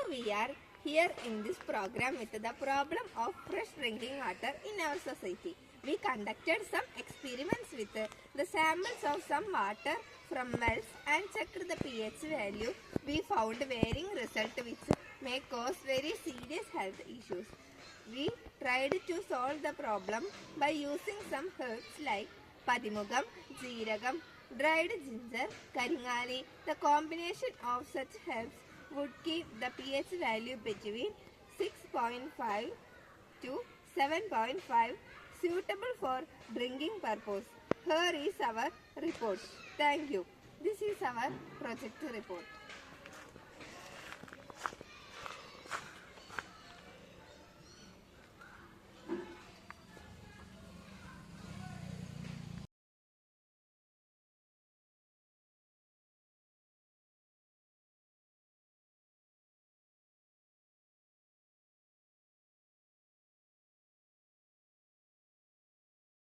we are here in this program with the problem of fresh drinking water in our society. We conducted some experiments with the samples of some water from wells and checked the pH value. We found varying results which may cause very serious health issues. We tried to solve the problem by using some herbs like padimugam, jeeragam, dried ginger, karingali. The combination of such herbs would keep the pH value between 6.5 to 7.5 suitable for drinking purpose. Here is our report. Thank you. This is our project report.